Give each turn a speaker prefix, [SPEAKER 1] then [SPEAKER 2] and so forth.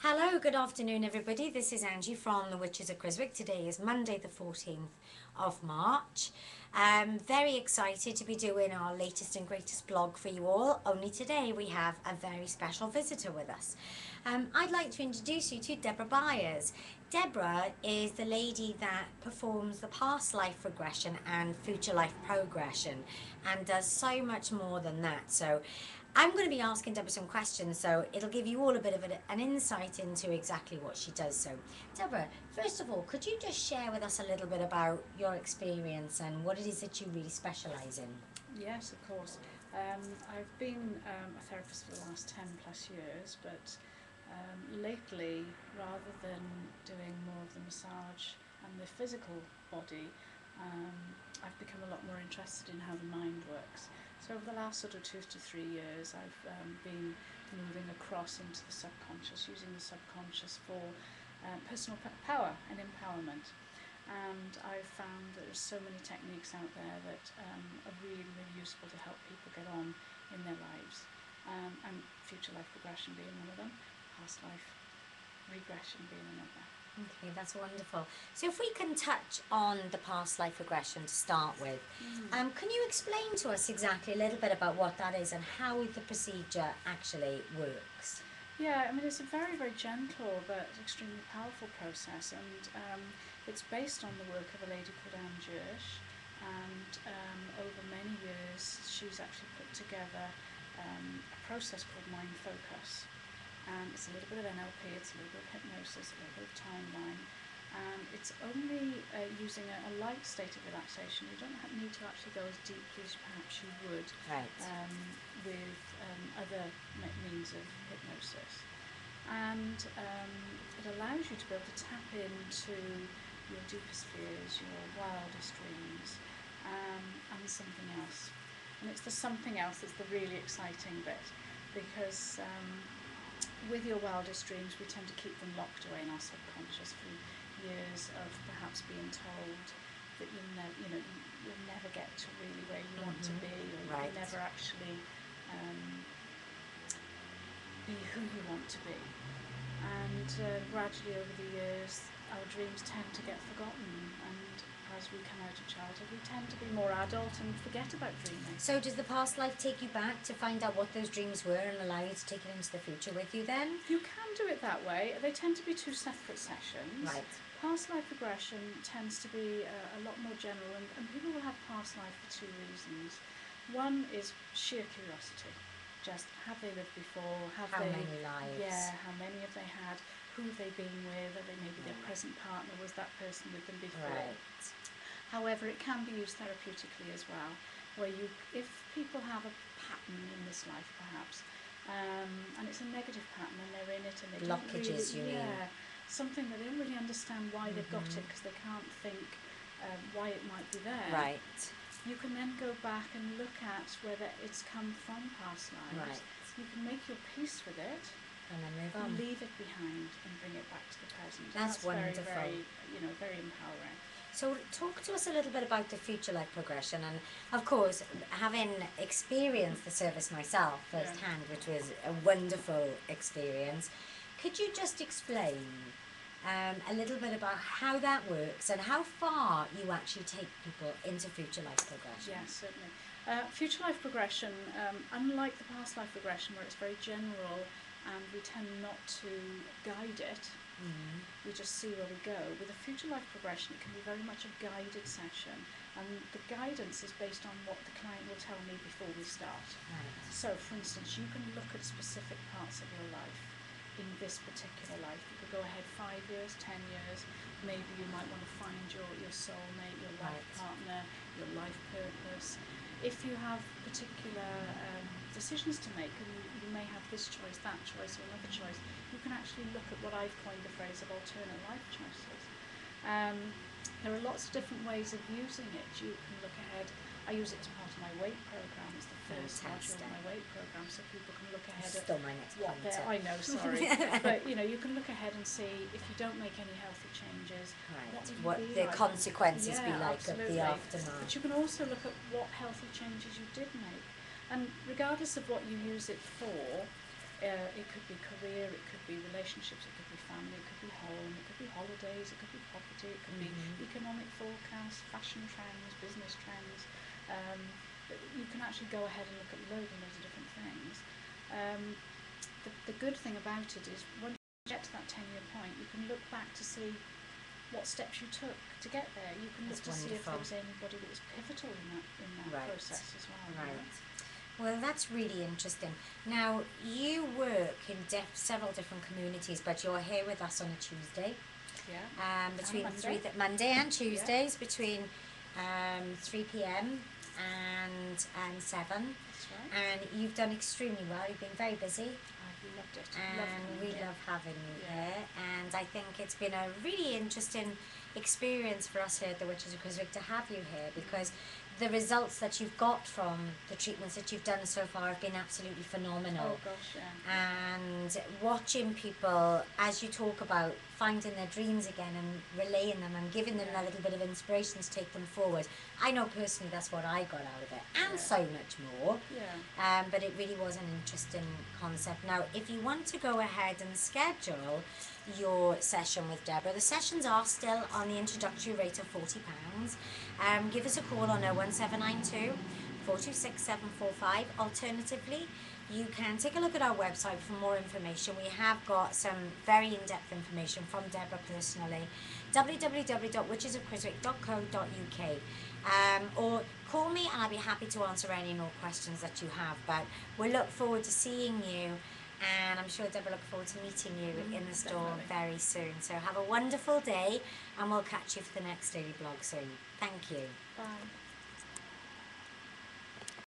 [SPEAKER 1] Hello, good afternoon, everybody. This is Angie from the Witches of Chriswick. Today is Monday, the 14th of March. Very excited to be doing our latest and greatest blog for you all. Only today we have a very special visitor with us. I'd like to introduce you to Deborah Byers. Deborah is the lady that performs the past life regression and future life progression and does so much more than that. So I'm going to be asking Deborah some questions, so it'll give you all a bit of an insight into exactly what she does. So, Deborah, first of all, could you just share with us a little bit about your experience and what it is that you really specialise in?
[SPEAKER 2] Yes, of course. I've been a therapist for the last 10 plus years, but lately, rather than doing more of the massage and the physical body, I've become a lot more interested in how the mind works. So over the last sort of 2 to 3 years, I've been moving across into the subconscious, using the subconscious for personal power and empowerment. And I've found that there's so many techniques out there that are really, really useful to help people get on in their lives. And future life progression being one of them, past life regression being another.
[SPEAKER 1] Okay, that's wonderful. So if we can touch on the past life regression to start with, can you explain to us exactly a little bit about what that is and how the procedure actually works?
[SPEAKER 2] Yeah, I mean, it's a very, very gentle but extremely powerful process, and it's based on the work of a lady called Anne Jersh, and over many years she's actually put together a process called Mind Focus. And it's a little bit of NLP, it's a little bit of hypnosis, a little bit of timeline, and it's only using a light state of relaxation. You don't need to actually go as deeply as perhaps you would with other means of hypnosis. And it allows you to be able to tap into your deepest fears, your wildest dreams, and something else. And it's the something else that's the really exciting bit, because with your wildest dreams, we tend to keep them locked away in our subconscious from years of perhaps being told that you'll never get to really where you want to be, or you'll never actually be who you want to be. And gradually over the years, our dreams tend to get forgotten, and as we come out of childhood, we tend to be more adult and forget about dreaming.
[SPEAKER 1] So does the past life take you back to find out what those dreams were and allow you to take it into the future with you then?
[SPEAKER 2] You can do it that way. They tend to be two separate sessions.
[SPEAKER 1] Right.
[SPEAKER 2] Past life regression tends to be a lot more general, and people will have past life for two reasons. One is sheer curiosity. Just, have they lived before?
[SPEAKER 1] How many lives?
[SPEAKER 2] Yeah, how many have they had? Who have they been with? Are they maybe their present partner? Was that person with them before?
[SPEAKER 1] Right.
[SPEAKER 2] However, it can be used therapeutically as well, where if people have a pattern in this life perhaps, and it's a negative pattern and they're in it and they
[SPEAKER 1] blockages,
[SPEAKER 2] don't really, something that they don't really understand why they've got it, because they can't think why it might be there.
[SPEAKER 1] Right.
[SPEAKER 2] You can then go back and look at whether it's come from past lives.
[SPEAKER 1] Right.
[SPEAKER 2] You can make your peace with it,
[SPEAKER 1] and then move on.
[SPEAKER 2] leave it behind, and bring it back to the present.
[SPEAKER 1] That's wonderful.
[SPEAKER 2] Very, very empowering.
[SPEAKER 1] So talk to us a little bit about the future life progression, and of course, having experienced the service myself firsthand, which was a wonderful experience, could you just explain a little bit about how that works and how far you actually take people into future life progression?
[SPEAKER 2] Yes, certainly. Future life progression, unlike the past life regression where it's very general and we tend not to guide it, we just see where we go. With a future life progression, it can be very much a guided session, and the guidance is based on what the client will tell me before we start.
[SPEAKER 1] Right.
[SPEAKER 2] So, for instance, you can look at specific parts of your life in this particular life. You could go ahead 5 years, 10 years, maybe you might want to find your soulmate, your life partner, your life purpose. If you have particular decisions to make, and you may have this choice, that choice, or another choice, you can actually look at what I've coined the phrase of alternate life choices. There are lots of different ways of using it. You can look ahead. I use it as part of my weight program. It's the first module of my weight program, so people can look ahead at
[SPEAKER 1] my next
[SPEAKER 2] what they're. I know, sorry, but you can look ahead and see if you don't make any healthy changes,
[SPEAKER 1] what the consequences be like of the aftermath.
[SPEAKER 2] But you can also look at what healthy changes you did make, and regardless of what you use it for, It could be career, it could be relationships, it could be family, it could be home, it could be holidays, it could be property, it could be economic forecasts, fashion trends, business trends. You can actually go ahead and look at loads and loads of different things. The good thing about it is when you get to that 10-year point, you can look back to see what steps you took to get there. You can look to see if there was anybody that was pivotal in that process as well.
[SPEAKER 1] Right. Well, that's really interesting. Now, you work in several different communities, but you're here with us on a Tuesday.
[SPEAKER 2] Yeah.
[SPEAKER 1] Between
[SPEAKER 2] Monday.
[SPEAKER 1] Monday and Tuesdays, between 3 p.m. and 7.
[SPEAKER 2] That's right.
[SPEAKER 1] And you've done extremely well. You've been very busy.
[SPEAKER 2] I loved it.
[SPEAKER 1] And we love having you here. And I think it's been a really interesting experience for us here at the Witches of Chriswick to have you here, because the results that you've got from the treatments that you've done so far have been absolutely phenomenal.
[SPEAKER 2] Oh gosh, yeah.
[SPEAKER 1] And watching people, as you talk about finding their dreams again and relaying them and giving them a little bit of inspiration to take them forward. I know personally that's what I got out of it, and so much more.
[SPEAKER 2] Yeah.
[SPEAKER 1] But it really was an interesting concept. Now, if you want to go ahead and schedule your session with Deborah, the sessions are still on the introductory rate of £40. Give us a call on 01792 426 745. Alternatively, you can take a look at our website for more information. We have got some very in-depth information from Deborah personally. www.witchesofchiswick.co.uk. Or call me and I'll be happy to answer any more questions that you have. But we look forward to seeing you, and I'm sure Deborah look forward to meeting you in the store very soon. So have a wonderful day, and we'll catch you for the next daily blog soon. Thank you.
[SPEAKER 2] Bye.